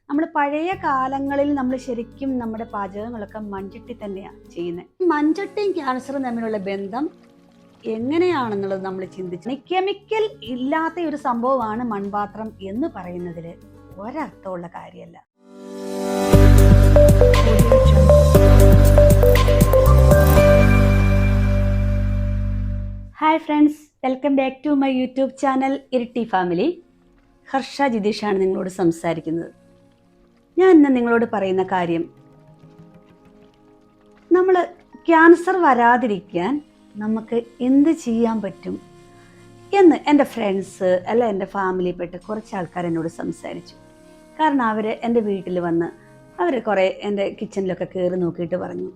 നമ്മൾ പഴയ കാലങ്ങളിൽ നമ്മൾ ശരിക്കും നമ്മുടെ പാചകങ്ങളൊക്കെ മൺചട്ടി തന്നെയാണ് ചെയ്യുന്നത്. മൺചട്ടിയും ക്യാൻസറും തമ്മിലുള്ള ബന്ധം എങ്ങനെയാണെന്നുള്ളത് നമ്മൾ ചിന്തിച്ചു. കെമിക്കൽ ഇല്ലാത്ത ഒരു സംഭവമാണ് മൺപാത്രം എന്ന് പറയുന്നതിൽ ഒരർത്ഥമുള്ള കാര്യമല്ല. Hi friends, welcome back to my YouTube channel Iritty family. Harsha ജിതീഷാണ് നിങ്ങളോട് സംസാരിക്കുന്നത്. ഞാൻ ഇന്ന് നിങ്ങളോട് പറയുന്ന കാര്യം, നമ്മൾ ക്യാൻസർ വരാതിരിക്കാൻ നമുക്ക് എന്ത് ചെയ്യാൻ പറ്റും എന്ന് എൻ്റെ ഫ്രണ്ട്സ് അല്ല എൻ്റെ ഫാമിലിയിൽപ്പെട്ട കുറച്ച് ആൾക്കാർ എന്നോട് സംസാരിച്ചു. കാരണം അവർ എൻ്റെ വീട്ടിൽ വന്ന് അവർ കുറേ എൻ്റെ കിച്ചണിലൊക്കെ കയറി നോക്കിയിട്ട് പറഞ്ഞു,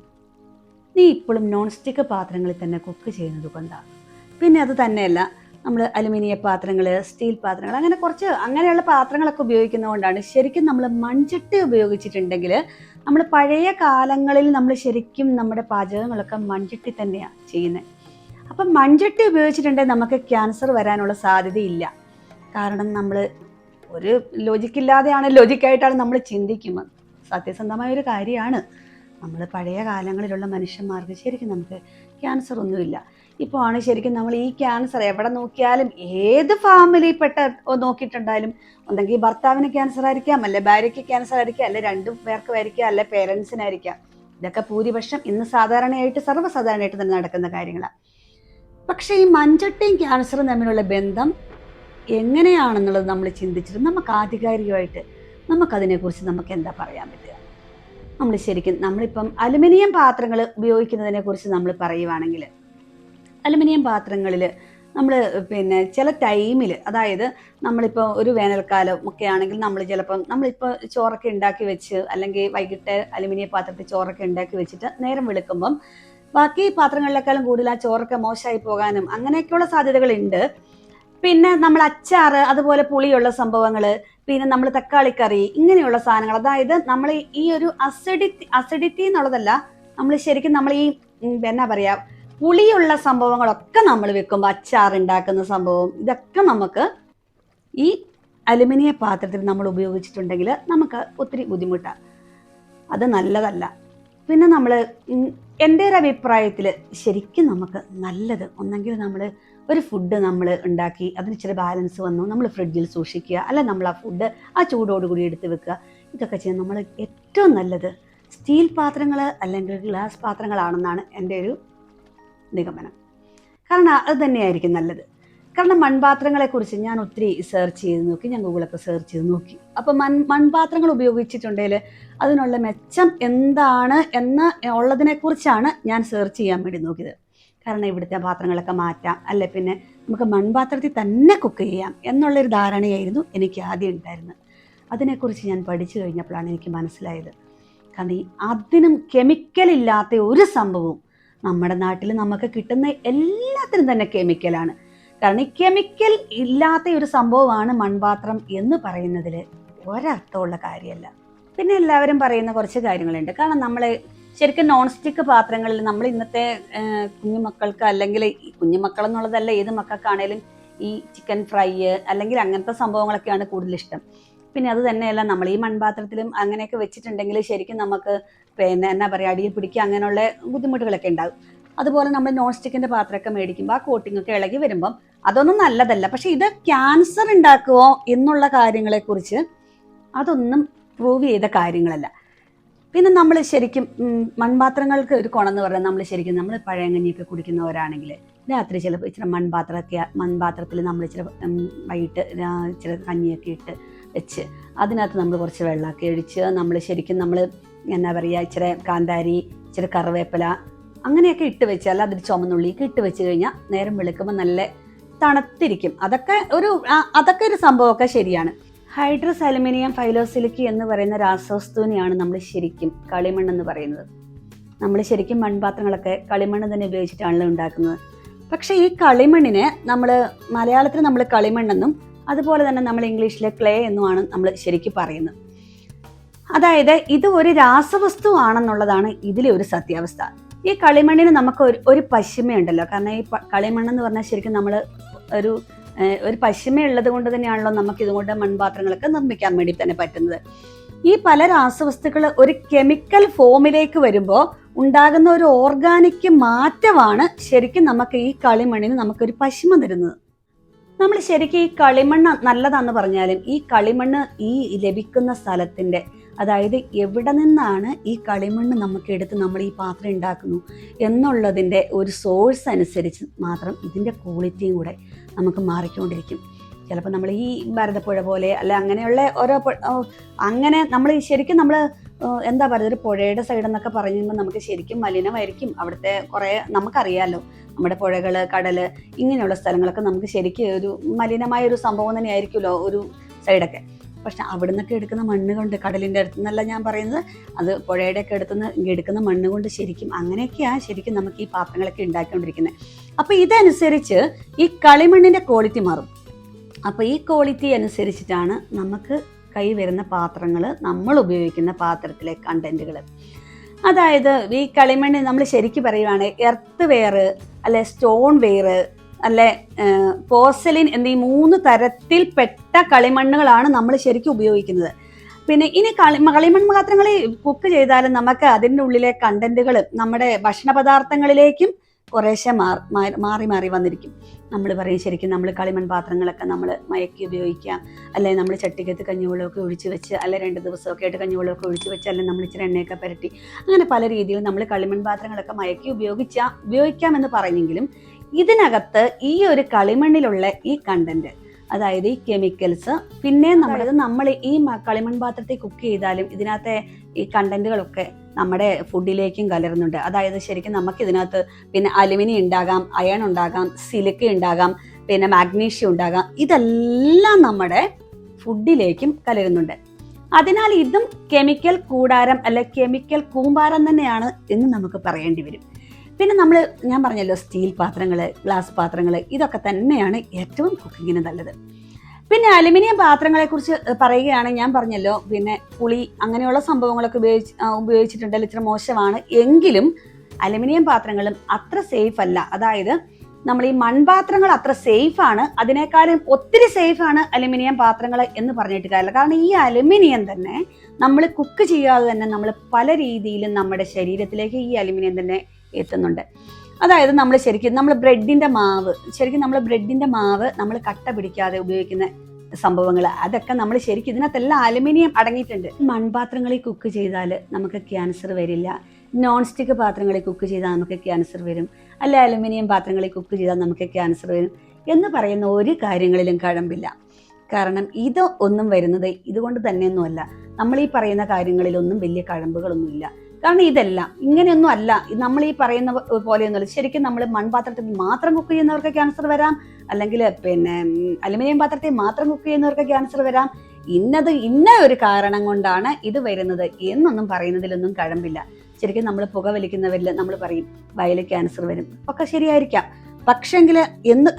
നീ ഇപ്പോഴും നോൺ സ്റ്റിക്ക് പാത്രങ്ങളിൽ തന്നെ കുക്ക് ചെയ്യുന്നത് കൊണ്ടാണ്. പിന്നെ അത് തന്നെയല്ല, നമ്മൾ അലുമിനിയം പാത്രങ്ങൾ, സ്റ്റീൽ പാത്രങ്ങൾ, അങ്ങനെയുള്ള പാത്രങ്ങളൊക്കെ ഉപയോഗിക്കുന്നതുകൊണ്ടാണ്. ശരിക്കും നമ്മൾ മൺചട്ടി ഉപയോഗിച്ചിട്ടുണ്ടെങ്കിൽ നമ്മൾ പഴയ കാലങ്ങളിൽ നമ്മൾ ശരിക്കും നമ്മുടെ പാചകങ്ങളൊക്കെ മൺചട്ടി തന്നെയാണ് ചെയ്യുന്നത്. അപ്പം മൺചട്ടി ഉപയോഗിച്ചിട്ടുണ്ടെങ്കിൽ നമുക്ക് ക്യാൻസർ വരാനുള്ള സാധ്യതയില്ല. കാരണം നമ്മൾ ഒരു ലോജിക്കായിട്ടാണ് നമ്മൾ ചിന്തിക്കുന്നത്. സത്യസന്ധമായ ഒരു കാര്യമാണ്. നമ്മൾ പഴയ കാലങ്ങളിലുള്ള മനുഷ്യന്മാർക്ക് ശരിക്കും നമുക്ക് ക്യാൻസർ ഒന്നുമില്ല. ഇപ്പോൾ ആണ് ശരിക്കും നമ്മൾ ഈ ക്യാൻസർ എവിടെ നോക്കിയാലും ഏത് ഫാമിലിയിൽപ്പെട്ട നോക്കിയിട്ടുണ്ടായാലും ഒന്നെങ്കിൽ ഭർത്താവിന് ക്യാൻസർ ആയിരിക്കാം, അല്ലെ ഭാര്യയ്ക്ക് ക്യാൻസർ ആയിരിക്കാം, അല്ലെ രണ്ടു പേർക്കും ആയിരിക്കാം, അല്ലെ പേരൻസിനായിരിക്കാം. ഇതൊക്കെ ഭൂരിപക്ഷം ഇന്ന് സർവ്വസാധാരണയായിട്ട് തന്നെ നടക്കുന്ന കാര്യങ്ങളാണ്. പക്ഷേ ഈ മൺചട്ടിയും ക്യാൻസറും തമ്മിലുള്ള ബന്ധം എങ്ങനെയാണെന്നുള്ളത് നമ്മൾ ചിന്തിച്ചിട്ട് നമുക്ക് ആധികാരികമായിട്ട് നമുക്കതിനെക്കുറിച്ച് നമുക്ക് എന്താ പറയാൻ പറ്റുക? നമ്മളിപ്പം അലുമിനിയം പാത്രങ്ങൾ ഉപയോഗിക്കുന്നതിനെ കുറിച്ച് നമ്മൾ പറയുവാണെങ്കിൽ, അലുമിനിയം പാത്രങ്ങളിൽ നമ്മൾ ചില ടൈമിൽ, അതായത് നമ്മളിപ്പോൾ ഒരു വേനൽക്കാലം ഒക്കെ ആണെങ്കിൽ നമ്മളിപ്പോൾ ചോറൊക്കെ ഉണ്ടാക്കി വെച്ച്, അല്ലെങ്കിൽ വൈകിട്ട് അലുമിനിയം പാത്രത്തിൽ ചോറൊക്കെ ഉണ്ടാക്കി വെച്ചിട്ട് നേരം വെളുക്കുമ്പം ബാക്കി പാത്രങ്ങളിലേക്കാളും കൂടുതൽ ആ ചോറൊക്കെ മോശമായി പോകാനും അങ്ങനെയൊക്കെയുള്ള സാധ്യതകളുണ്ട്. പിന്നെ നമ്മൾ അച്ചാറ്, അതുപോലെ പുളിയുള്ള സംഭവങ്ങൾ, പിന്നെ നമ്മൾ തക്കാളിക്കറി, ഇങ്ങനെയുള്ള സാധനങ്ങൾ, അതായത് നമ്മൾ ഈ ഒരു അസിഡിറ്റി എന്നുള്ളതല്ല, നമ്മൾ ശരിക്കും നമ്മൾ ഈ എന്നാ പറയാ, പുളിയുള്ള സംഭവങ്ങളൊക്കെ നമ്മൾ വെക്കുമ്പോൾ, അച്ചാർ ഉണ്ടാക്കുന്ന സംഭവം, ഇതൊക്കെ നമുക്ക് ഈ അലുമിനിയം പാത്രത്തിൽ നമ്മൾ ഉപയോഗിച്ചിട്ടുണ്ടെങ്കിൽ നമുക്ക് ഒത്തിരി ബുദ്ധിമുട്ടാണ്. അത് നല്ലതല്ല. പിന്നെ എൻ്റെ ഒരു അഭിപ്രായത്തിൽ ശരിക്കും നമുക്ക് നല്ലത്, ഒന്നെങ്കിൽ നമ്മൾ ഒരു ഫുഡ് നമ്മൾ ഉണ്ടാക്കി അതിന് ചില ബാലൻസ് വന്നു നമ്മൾ ഫ്രിഡ്ജിൽ സൂക്ഷിക്കുക, അല്ല നമ്മൾ ആ ഫുഡ് ആ ചൂടോടുകൂടി എടുത്ത് വെക്കുക. ഇതൊക്കെ ചെയ്യാൻ നമ്മൾ ഏറ്റവും നല്ലത് സ്റ്റീൽ പാത്രങ്ങൾ അല്ലെങ്കിൽ ഗ്ലാസ് പാത്രങ്ങളാണെന്നാണ് എൻ്റെ ഒരു നിഗമനം. കാരണം അത് തന്നെയായിരിക്കും നല്ലത്. കാരണം മൺപാത്രങ്ങളെക്കുറിച്ച് ഞാൻ ഒത്തിരി സെർച്ച് ചെയ്ത് നോക്കി, ഞാൻ ഗൂഗിളൊക്കെ സെർച്ച് ചെയ്ത് നോക്കി. അപ്പം മൺപാത്രങ്ങൾ ഉപയോഗിച്ചിട്ടുണ്ടെങ്കിൽ അതിനുള്ള മെച്ചം എന്താണ് എന്ന് ഉള്ളതിനെക്കുറിച്ചാണ് ഞാൻ സെർച്ച് ചെയ്യാൻ വേണ്ടി നോക്കിയത്. കാരണം ഇവിടുത്തെ പാത്രങ്ങളൊക്കെ മാറ്റാം, അല്ലെ പിന്നെ നമുക്ക് മൺപാത്രത്തിൽ തന്നെ കുക്ക് ചെയ്യാം എന്നുള്ളൊരു ധാരണയായിരുന്നു എനിക്ക് ആദ്യം ഉണ്ടായിരുന്നത്. അതിനെക്കുറിച്ച് ഞാൻ പഠിച്ചു കഴിഞ്ഞപ്പോഴാണ് എനിക്ക് മനസ്സിലായത്. കാരണം അതിനും കെമിക്കലില്ലാത്ത ഒരു സംഭവവും നമ്മുടെ നാട്ടിൽ നമുക്ക് കിട്ടുന്ന എല്ലാത്തിനും തന്നെ കെമിക്കലാണ്. കാരണം ഈ കെമിക്കൽ ഇല്ലാത്ത ഒരു സംഭവമാണ് മൺപാത്രം എന്ന് പറയുന്നതിൽ ഒരർത്ഥമുള്ള കാര്യമല്ല. പിന്നെ എല്ലാവരും പറയുന്ന കുറച്ച് കാര്യങ്ങളുണ്ട്. കാരണം നമ്മൾ ശരിക്കും നോൺ സ്റ്റിക്ക് പാത്രങ്ങളിൽ നമ്മൾ ഇന്നത്തെ കുഞ്ഞുമക്കൾക്ക്, അല്ലെങ്കിൽ ഈ കുഞ്ഞുമക്കൾ എന്നുള്ളതല്ല, ഏത് മക്കൾക്കാണേലും ഈ ചിക്കൻ ഫ്രൈ അല്ലെങ്കിൽ അങ്ങനത്തെ സംഭവങ്ങളൊക്കെയാണ് കൂടുതൽ ഇഷ്ടം. പിന്നെ അത് തന്നെയല്ല, നമ്മൾ ഈ മൺപാത്രത്തിലും അങ്ങനെയൊക്കെ വെച്ചിട്ടുണ്ടെങ്കിൽ ശരിക്കും നമുക്ക് എന്നാ പറയുക, അടിയിൽ പിടിക്കുക, അങ്ങനെയുള്ള ബുദ്ധിമുട്ടുകളൊക്കെ ഉണ്ടാകും. അതുപോലെ നമ്മൾ നോൺ സ്റ്റിക്കിൻ്റെ പാത്രമൊക്കെ മേടിക്കുമ്പോൾ ആ കോട്ടിങ്ങൊക്കെ ഇളകി വരുമ്പം അതൊന്നും നല്ലതല്ല. പക്ഷെ ഇത് ക്യാൻസർ ഉണ്ടാക്കുമോ എന്നുള്ള കാര്യങ്ങളെക്കുറിച്ച് അതൊന്നും പ്രൂവ് ചെയ്ത കാര്യങ്ങളല്ല. പിന്നെ നമ്മൾ ശരിക്കും മൺപാത്രങ്ങൾക്ക് ഒരു ഗുണമെന്ന് പറഞ്ഞാൽ, നമ്മൾ പഴയങ്ങഞ്ഞിയൊക്കെ കുടിക്കുന്നവരാണെങ്കിൽ രാത്രി ചിലപ്പോൾ ഇച്ചിരി മൺപാത്രത്തിൽ നമ്മൾ വൈകിട്ട് ഇച്ചിരി കഞ്ഞിയൊക്കെ ഇട്ട് വെച്ച് അതിനകത്ത് നമ്മൾ കുറച്ച് വെള്ളമൊക്കെ ഒഴിച്ച് നമ്മൾ എന്നാ പറയുക, ഇച്ചിരി കാന്താരി, ഇച്ചിരി കറിവേപ്പില അങ്ങനെയൊക്കെ ഇട്ട് വെച്ചാൽ, അതിൽ ചുമന്നുള്ളിയൊക്കെ ഇട്ട് വെച്ച് കഴിഞ്ഞാൽ നേരം വെളുക്കുമ്പോൾ നല്ല തണുത്തിരിക്കും. അതൊക്കെ ഒരു സംഭവമൊക്കെ ശരിയാണ്. ഹൈഡ്രസ് അലുമിനിയം ഫൈലോസിലിക്കി എന്ന് പറയുന്ന രാസവസ്തുവിനെയാണ് നമ്മൾ ശരിക്കും കളിമണ്ണെന്ന് പറയുന്നത്. നമ്മൾ ശരിക്കും മൺപാത്രങ്ങളൊക്കെ കളിമണ്ണ് തന്നെ ഉപയോഗിച്ചിട്ടാണല്ലോ ഉണ്ടാക്കുന്നത്. പക്ഷേ ഈ കളിമണ്ണിനെ മലയാളത്തിൽ നമ്മൾ കളിമണ്ണെന്നും അതുപോലെ തന്നെ നമ്മൾ ഇംഗ്ലീഷിൽ ക്ലേ എന്നുമാണ് നമ്മൾ ശരിക്കും പറയുന്നത്. അതായത് ഇത് ഒരു രാസവസ്തു ആണെന്നുള്ളതാണ് ഇതിലെ ഒരു സത്യാവസ്ഥ. ഈ കളിമണ്ണിന് നമുക്ക് ഒരു പശിമയുണ്ടല്ലോ. കാരണം ഈ കളിമണ്ണെന്ന് പറഞ്ഞാൽ ശരിക്കും നമ്മൾ ഒരു പശിമയുള്ളത് കൊണ്ട് തന്നെയാണല്ലോ നമുക്ക് ഇതുകൊണ്ട് മൺപാത്രങ്ങളൊക്കെ നിർമ്മിക്കാൻ വേണ്ടി തന്നെ പറ്റുന്നത്. ഈ പല രാസവസ്തുക്കൾ ഒരു കെമിക്കൽ ഫോമിലേക്ക് വരുമ്പോൾ ഉണ്ടാകുന്ന ഒരു ഓർഗാനിക് മാറ്റമാണ് ശരിക്കും നമുക്ക് ഈ കളിമണ്ണിന് നമുക്കൊരു പശിമ തരുന്നത്. നമ്മൾ ശരിക്കും ഈ കളിമണ്ണ് നല്ലതാന്ന് പറഞ്ഞാലും ഈ കളിമണ്ണ് ഈ ലഭിക്കുന്ന സ്ഥലത്തിൻ്റെ, അതായത് എവിടെ നിന്നാണ് ഈ കളിമണ്ണ് നമുക്ക് എടുത്ത് നമ്മൾ ഈ പാത്രം ഉണ്ടാക്കുന്നു എന്നുള്ളതിൻ്റെ ഒരു സോഴ്സ് അനുസരിച്ച് മാത്രം ഇതിൻ്റെ ക്വാളിറ്റിയും കൂടെ നമുക്ക് മാറിക്കൊണ്ടിരിക്കും. ചിലപ്പോൾ നമ്മൾ ഈ ഭാരതപ്പുഴ പോലെ അല്ല അങ്ങനെയുള്ള ഓരോ അങ്ങനെ നമ്മൾ ശരിക്കും നമ്മൾ എന്താ പറയുക, ഒരു പുഴയുടെ സൈഡ് എന്നൊക്കെ പറയുമ്പോൾ നമുക്ക് ശരിക്കും മലിനമായിരിക്കും. അവിടുത്തെ കുറേ നമുക്കറിയാമല്ലോ, നമ്മുടെ പുഴകൾ, കടൽ, ഇങ്ങനെയുള്ള സ്ഥലങ്ങളൊക്കെ നമുക്ക് ശരിക്കും ഒരു മലിനമായ ഒരു സംഭവം തന്നെയായിരിക്കുമല്ലോ ഒരു സൈഡൊക്കെ. പക്ഷെ അവിടെ നിന്നൊക്കെ എടുക്കുന്ന മണ്ണ് കൊണ്ട്, കടലിൻ്റെ അടുത്ത് നിന്നല്ല ഞാൻ പറയുന്നത്, അത് പുഴയുടെയൊക്കെ എടുക്കുന്ന മണ്ണ് കൊണ്ട് ശരിക്കും അങ്ങനെയൊക്കെയാണ് ശരിക്കും നമുക്ക് ഈ പാത്രങ്ങളൊക്കെ ഉണ്ടാക്കിക്കൊണ്ടിരിക്കുന്നത്. അപ്പോൾ ഇതനുസരിച്ച് ഈ കളിമണ്ണിൻ്റെ ക്വാളിറ്റി മാറും. അപ്പോൾ ഈ ക്വാളിറ്റി അനുസരിച്ചിട്ടാണ് നമുക്ക് കൈ വരുന്ന പാത്രങ്ങൾ, നമ്മൾ ഉപയോഗിക്കുന്ന പാത്രത്തിലെ കണ്ടൻറ്റുകൾ. അതായത് ഈ കളിമണ്ണ് നമ്മൾ ശരിക്കും പറയുവാണ് എർത്ത് വെയർ, അല്ലെ സ്റ്റോൺ വെയർ, അല്ലെ പോർസലിൻ എന്നീ 3 തരത്തിൽപ്പെട്ട കളിമണ്ണുകളാണ് നമ്മൾ ശരിക്കും ഉപയോഗിക്കുന്നത്. പിന്നെ ഇനി കളിമൺ പാത്രങ്ങൾ കുക്ക് ചെയ്താലും നമുക്ക് അതിൻ്റെ ഉള്ളിലെ കണ്ടൻറ്റുകൾ നമ്മുടെ ഭക്ഷണ പദാർത്ഥങ്ങളിലേക്കും കുറേശ്ശെ മാറി മാറി വന്നിരിക്കും. നമ്മൾ പറയും ശരിക്കും നമ്മൾ കളിമൺ പാത്രങ്ങളൊക്കെ നമ്മൾ മയക്കി ഉപയോഗിക്കാം, അല്ലെങ്കിൽ നമ്മൾ ചട്ടിക്കകത്ത് കഞ്ഞിവെള്ളമൊക്കെ ഒഴിച്ച് വെച്ച്, അല്ലെ 2 ദിവസമൊക്കെ ആയിട്ട് കഞ്ഞിവെള്ളമൊക്കെ ഒഴിച്ച് വെച്ച്, അല്ലെങ്കിൽ നമ്മൾ ഇച്ചിരി എണ്ണയൊക്കെ പുരട്ടി, അങ്ങനെ പല രീതിയിൽ നമ്മൾ കളിമൺ പാത്രങ്ങളൊക്കെ മയക്കി ഉപയോഗിക്കാമെന്ന് പറഞ്ഞെങ്കിലും ഇതിനകത്ത് ഈ ഒരു കളിമണ്ണിലുള്ള ഈ കണ്ടന്റ്, അതായത് ഈ കെമിക്കൽസ്, പിന്നെ നമ്മൾ ഈ കളിമൺ പാത്രത്തിൽ കുക്ക് ചെയ്താലും ഇതിനകത്തെ ഈ കണ്ടന്റുകളൊക്കെ നമ്മുടെ ഫുഡിലേക്കും കലരുന്നുണ്ട്. അതായത് ശരിക്കും നമുക്ക് ഇതിനകത്ത് പിന്നെ അലുമിനിയം ഉണ്ടാകാം, അയൺ ഉണ്ടാകാം, സിലിക്ക ഉണ്ടാകാം, പിന്നെ മാഗ്നീഷ്യം ഉണ്ടാകാം. ഇതെല്ലാം നമ്മുടെ ഫുഡിലേക്കും കലരുന്നുണ്ട്. അതിനാൽ ഇതും കെമിക്കൽ കൂടാരം അല്ലെ കെമിക്കൽ കൂമ്പാരം തന്നെയാണ് എന്ന് നമുക്ക് പറയേണ്ടി വരും. പിന്നെ ഞാൻ പറഞ്ഞല്ലോ സ്റ്റീൽ പാത്രങ്ങൾ, ഗ്ലാസ് പാത്രങ്ങൾ, ഇതൊക്കെ തന്നെയാണ് ഏറ്റവും കുക്കിങ്ങിന് നല്ലത്. പിന്നെ അലുമിനിയം പാത്രങ്ങളെക്കുറിച്ച് പറയുകയാണെങ്കിൽ ഞാൻ പറഞ്ഞല്ലോ, പിന്നെ പുളി അങ്ങനെയുള്ള സംഭവങ്ങളൊക്കെ ഉപയോഗിച്ചിട്ടുണ്ടെങ്കിൽ ഇച്ചിരി മോശമാണ്. എങ്കിലും അലുമിനിയം പാത്രങ്ങളും അത്ര സേഫ് അല്ല. അതായത് നമ്മൾ ഈ മൺപാത്രങ്ങൾ അത്ര സേഫാണ്, അതിനേക്കാളും ഒത്തിരി സേഫാണ് അലുമിനിയം പാത്രങ്ങൾ എന്ന് പറഞ്ഞിട്ട് കാര്യമില്ല. കാരണം ഈ അലുമിനിയം തന്നെ നമ്മൾ കുക്ക് ചെയ്യാതെ തന്നെ നമ്മൾ പല രീതിയിലും നമ്മുടെ ശരീരത്തിലേക്ക് ഈ അലുമിനിയം തന്നെ എത്തുന്നുണ്ട്. അതായത് നമ്മൾ ബ്രെഡിൻ്റെ മാവ് നമ്മൾ കട്ട പിടിക്കാതെ ഉപയോഗിക്കുന്ന സംഭവങ്ങൾ, അതൊക്കെ നമ്മൾ ശരിക്കും ഇതിനകത്തെല്ലാം അലുമിനിയം അടങ്ങിയിട്ടുണ്ട്. മൺപാത്രങ്ങളിൽ കുക്ക് ചെയ്താൽ നമുക്ക് ക്യാൻസർ വരില്ല, നോൺ സ്റ്റിക്ക് പാത്രങ്ങളിൽ കുക്ക് ചെയ്താൽ നമുക്ക് ക്യാൻസർ വരും, അല്ല അലുമിനിയം പാത്രങ്ങളിൽ കുക്ക് ചെയ്താൽ നമുക്ക് ക്യാൻസർ വരും എന്ന് പറയുന്ന ഒരു കാര്യങ്ങളിലും കഴമ്പില്ല. കാരണം ഇത് ഒന്നും വരുന്നത് ഇതുകൊണ്ട് തന്നെയൊന്നുമല്ല. നമ്മൾ ഈ പറയുന്ന കാര്യങ്ങളിലൊന്നും വലിയ കഴമ്പുകളൊന്നുമില്ല. കാരണം ഇതെല്ലാം ഇങ്ങനെയൊന്നും അല്ല, നമ്മൾ ഈ പറയുന്ന പോലെയൊന്നുമല്ല. ശരിക്കും നമ്മൾ മൺപാത്രത്തിൽ മാത്രം കുക്ക് ചെയ്യുന്നവർക്ക് ക്യാൻസർ വരാം, അല്ലെങ്കിൽ പിന്നെ അലുമിനിയം പാത്രത്തിൽ മാത്രം കുക്ക് ചെയ്യുന്നവർക്ക് ക്യാൻസർ വരാം. ഇന്ന ഒരു കാരണം കൊണ്ടാണ് ഇത് വരുന്നത് എന്നൊന്നും പറയുന്നതിലൊന്നും കഴമ്പില്ല. ശരിക്കും നമ്മൾ പുകവലിക്കുന്നവരിൽ നമ്മൾ പറയും വയലിൽ ക്യാൻസർ വരും, ഒക്കെ ശരിയായിരിക്കാം. പക്ഷെങ്കിൽ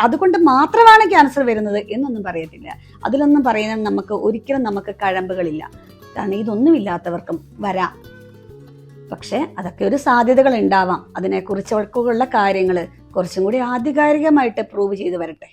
അതുകൊണ്ട് മാത്രമാണ് ക്യാൻസർ വരുന്നത് എന്നൊന്നും പറയത്തില്ല. അതിലൊന്നും പറയുന്നത് ഒരിക്കലും നമുക്ക് കഴമ്പുകളില്ല. കാരണം ഇതൊന്നുമില്ലാത്തവർക്കും വരാം. പക്ഷെ അതൊക്കെ ഒരു സാധ്യതകൾ ഉണ്ടാവാം. അതിനെക്കുറിച്ചുള്ള കാര്യങ്ങൾ കുറച്ചും കൂടി ആധികാരികമായിട്ട് പ്രൂവ് ചെയ്ത് വരട്ടെ.